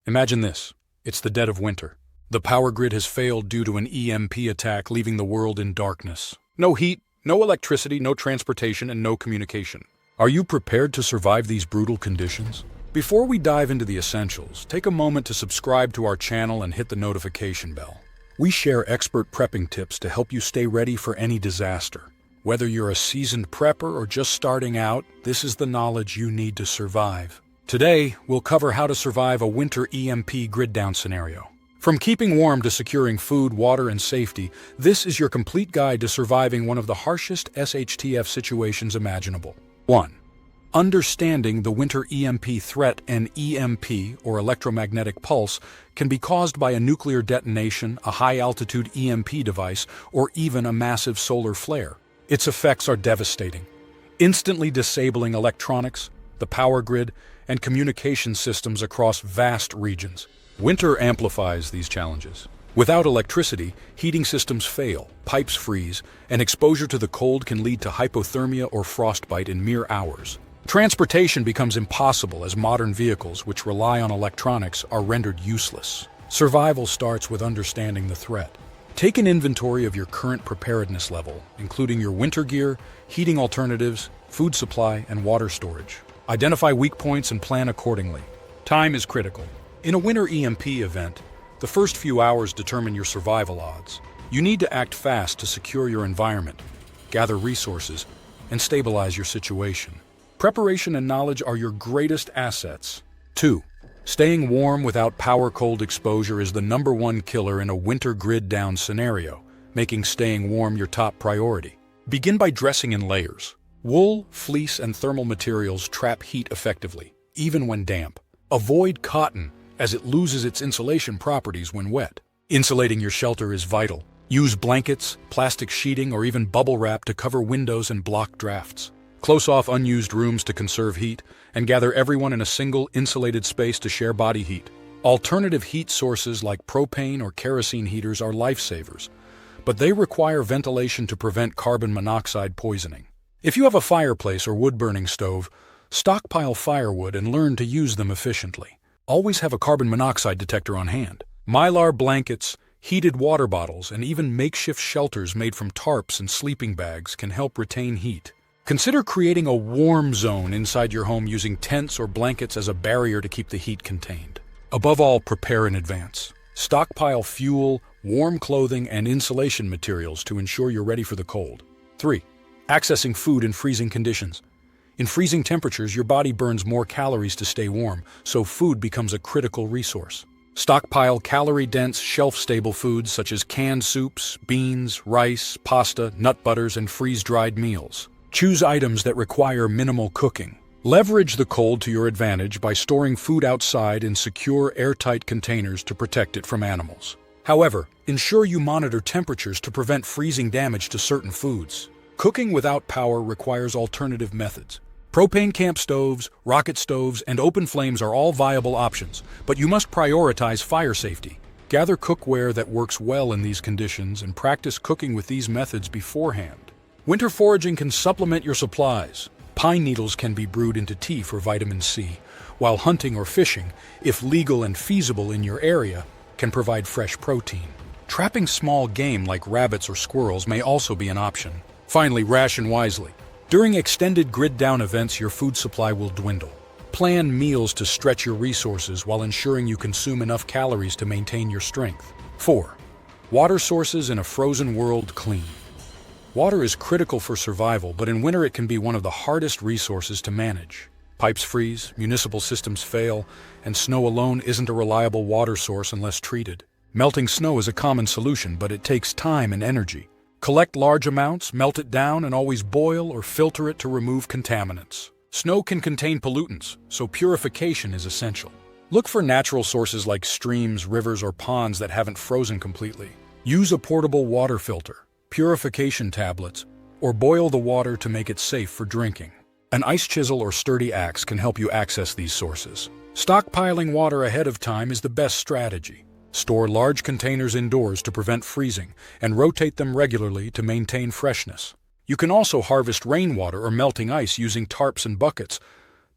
Imagine this. It's the dead of winter. The power grid has failed due to an EMP attack, leaving the world in darkness. No heat, no electricity, no transportation, and no communication. Are you prepared to survive these brutal conditions? Before we dive into the essentials, take a moment to subscribe to our channel and hit the notification bell. We share expert prepping tips to help you stay ready for any disaster. Whether you're a seasoned prepper or just starting out, this is the knowledge you need to survive. Today, we'll cover how to survive a winter EMP grid down scenario. From keeping warm to securing food, water, and safety, this is your complete guide to surviving one of the harshest SHTF situations imaginable. 1. Understanding the winter EMP threat. An EMP, or electromagnetic pulse, can be caused by a nuclear detonation, a high-altitude EMP device, or even a massive solar flare. Its effects are devastating, instantly disabling electronics, the power grid, and communication systems across vast regions. Winter amplifies these challenges. Without electricity, heating systems fail, pipes freeze, and exposure to the cold can lead to hypothermia or frostbite in mere hours. Transportation becomes impossible as modern vehicles, which rely on electronics, are rendered useless. Survival starts with understanding the threat. Take an inventory of your current preparedness level, including your winter gear, heating alternatives, food supply, and water storage. Identify weak points and plan accordingly. Time is critical. In a winter EMP event, the first few hours determine your survival odds. You need to act fast to secure your environment, gather resources, and stabilize your situation. Preparation and knowledge are your greatest assets. 2. Staying warm without power-cold exposure is the #1 killer in a winter grid-down scenario, making staying warm your top priority. Begin by dressing in layers. Wool, fleece, and thermal materials trap heat effectively, even when damp. Avoid cotton, as it loses its insulation properties when wet. Insulating your shelter is vital. Use blankets, plastic sheeting, or even bubble wrap to cover windows and block drafts. Close off unused rooms to conserve heat, and gather everyone in a single, insulated space to share body heat. Alternative heat sources like propane or kerosene heaters are lifesavers, but they require ventilation to prevent carbon monoxide poisoning. If you have a fireplace or wood-burning stove, stockpile firewood and learn to use them efficiently. Always have a carbon monoxide detector on hand. Mylar blankets, heated water bottles, and even makeshift shelters made from tarps and sleeping bags can help retain heat. Consider creating a warm zone inside your home using tents or blankets as a barrier to keep the heat contained. Above all, prepare in advance. Stockpile fuel, warm clothing, and insulation materials to ensure you're ready for the cold. 3. Accessing food in freezing conditions. In freezing temperatures, your body burns more calories to stay warm, so food becomes a critical resource. Stockpile calorie-dense, shelf-stable foods such as canned soups, beans, rice, pasta, nut butters, and freeze-dried meals. Choose items that require minimal cooking. Leverage the cold to your advantage by storing food outside in secure, airtight containers to protect it from animals. However, ensure you monitor temperatures to prevent freezing damage to certain foods. Cooking without power requires alternative methods. Propane camp stoves, rocket stoves, and open flames are all viable options, but you must prioritize fire safety. Gather cookware that works well in these conditions and practice cooking with these methods beforehand. Winter foraging can supplement your supplies. Pine needles can be brewed into tea for vitamin C, while hunting or fishing, if legal and feasible in your area, can provide fresh protein. Trapping small game like rabbits or squirrels may also be an option. Finally, ration wisely. During extended grid-down events, your food supply will dwindle. Plan meals to stretch your resources while ensuring you consume enough calories to maintain your strength. 4. Water sources in a frozen world. Clean. Water is critical for survival, but in winter it can be one of the hardest resources to manage. Pipes freeze, municipal systems fail, and snow alone isn't a reliable water source unless treated. Melting snow is a common solution, but it takes time and energy. Collect large amounts, melt it down, and always boil or filter it to remove contaminants. Snow can contain pollutants, so purification is essential. Look for natural sources like streams, rivers, or ponds that haven't frozen completely. Use a portable water filter, purification tablets, or boil the water to make it safe for drinking. An ice chisel or sturdy axe can help you access these sources. Stockpiling water ahead of time is the best strategy. Store large containers indoors to prevent freezing, and rotate them regularly to maintain freshness. You can also harvest rainwater or melting ice using tarps and buckets,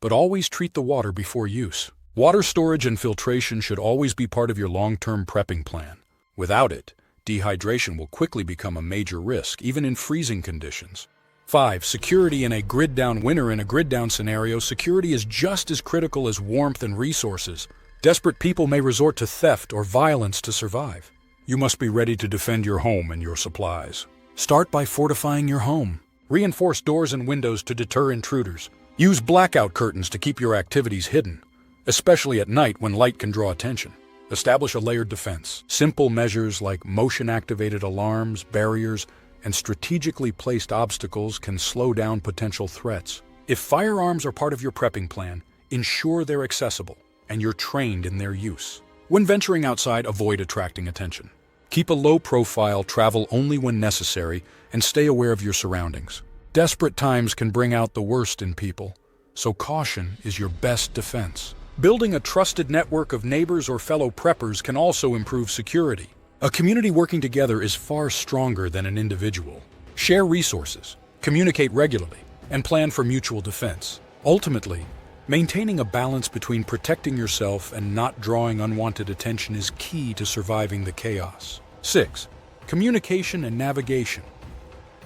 but always treat the water before use. Water storage and filtration should always be part of your long-term prepping plan. Without it, dehydration will quickly become a major risk, even in freezing conditions. 5. Security in a grid-down winter. In a grid-down scenario, security is just as critical as warmth and resources. Desperate people may resort to theft or violence to survive. You must be ready to defend your home and your supplies. Start by fortifying your home. Reinforce doors and windows to deter intruders. Use blackout curtains to keep your activities hidden, especially at night when light can draw attention. Establish a layered defense. Simple measures like motion-activated alarms, barriers, and strategically placed obstacles can slow down potential threats. If firearms are part of your prepping plan, ensure they're accessible and you're trained in their use. When venturing outside, avoid attracting attention. Keep a low profile, travel only when necessary, and stay aware of your surroundings. Desperate times can bring out the worst in people, so caution is your best defense. Building a trusted network of neighbors or fellow preppers can also improve security. A community working together is far stronger than an individual. Share resources, communicate regularly, and plan for mutual defense. Ultimately, maintaining a balance between protecting yourself and not drawing unwanted attention is key to surviving the chaos. 6. Communication and navigation.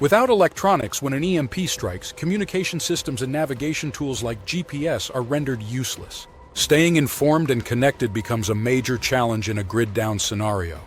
Without electronics, when an EMP strikes, communication systems and navigation tools like GPS are rendered useless. Staying informed and connected becomes a major challenge in a grid-down scenario.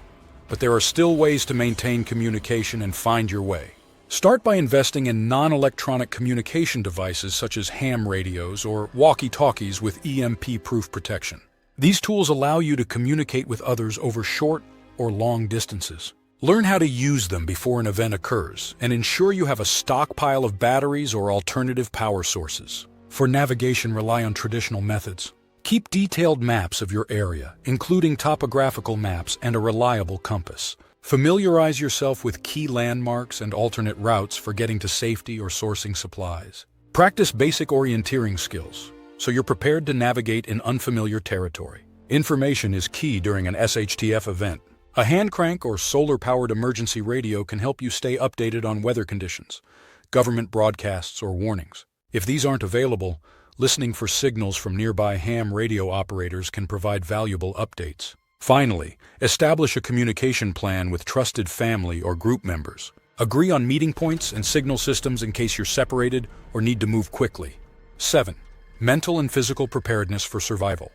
But there are still ways to maintain communication and find your way. Start by investing in non-electronic communication devices such as ham radios or walkie-talkies with EMP-proof protection. These tools allow you to communicate with others over short or long distances. Learn how to use them before an event occurs, and ensure you have a stockpile of batteries or alternative power sources. For navigation, rely on traditional methods. Keep detailed maps of your area, including topographical maps and a reliable compass. Familiarize yourself with key landmarks and alternate routes for getting to safety or sourcing supplies. Practice basic orienteering skills, so you're prepared to navigate in unfamiliar territory. Information is key during an SHTF event. A hand crank or solar-powered emergency radio can help you stay updated on weather conditions, government broadcasts, or warnings. If these aren't available, listening for signals from nearby ham radio operators can provide valuable updates. Finally, establish a communication plan with trusted family or group members. Agree on meeting points and signal systems in case you're separated or need to move quickly. 7. Mental and physical preparedness for survival.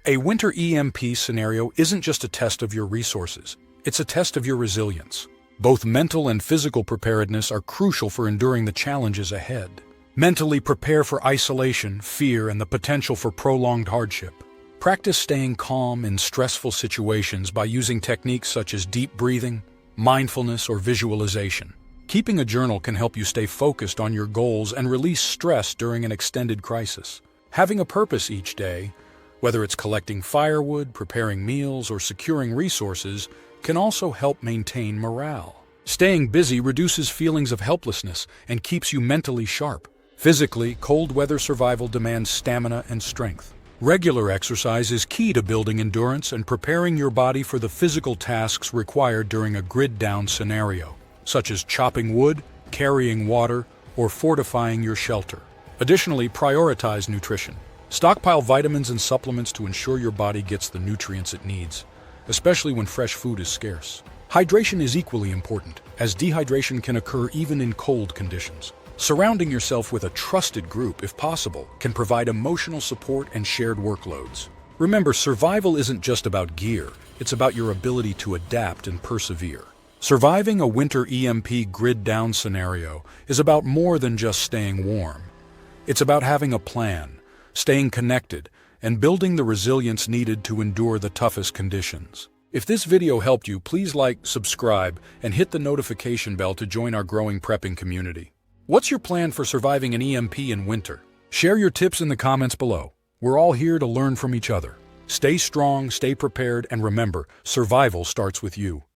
A winter EMP scenario isn't just a test of your resources, it's a test of your resilience. Both mental and physical preparedness are crucial for enduring the challenges ahead. Mentally prepare for isolation, fear, and the potential for prolonged hardship. Practice staying calm in stressful situations by using techniques such as deep breathing, mindfulness, or visualization. Keeping a journal can help you stay focused on your goals and release stress during an extended crisis. Having a purpose each day, whether it's collecting firewood, preparing meals, or securing resources, can also help maintain morale. Staying busy reduces feelings of helplessness and keeps you mentally sharp. Physically, cold weather survival demands stamina and strength. Regular exercise is key to building endurance and preparing your body for the physical tasks required during a grid-down scenario, such as chopping wood, carrying water, or fortifying your shelter. Additionally, prioritize nutrition. Stockpile vitamins and supplements to ensure your body gets the nutrients it needs, especially when fresh food is scarce. Hydration is equally important, as dehydration can occur even in cold conditions. Surrounding yourself with a trusted group, if possible, can provide emotional support and shared workloads. Remember, survival isn't just about gear, it's about your ability to adapt and persevere. Surviving a winter EMP grid-down scenario is about more than just staying warm. It's about having a plan, staying connected, and building the resilience needed to endure the toughest conditions. If this video helped you, please like, subscribe, and hit the notification bell to join our growing prepping community. What's your plan for surviving an EMP in winter? Share your tips in the comments below. We're all here to learn from each other. Stay strong, stay prepared, and remember, survival starts with you.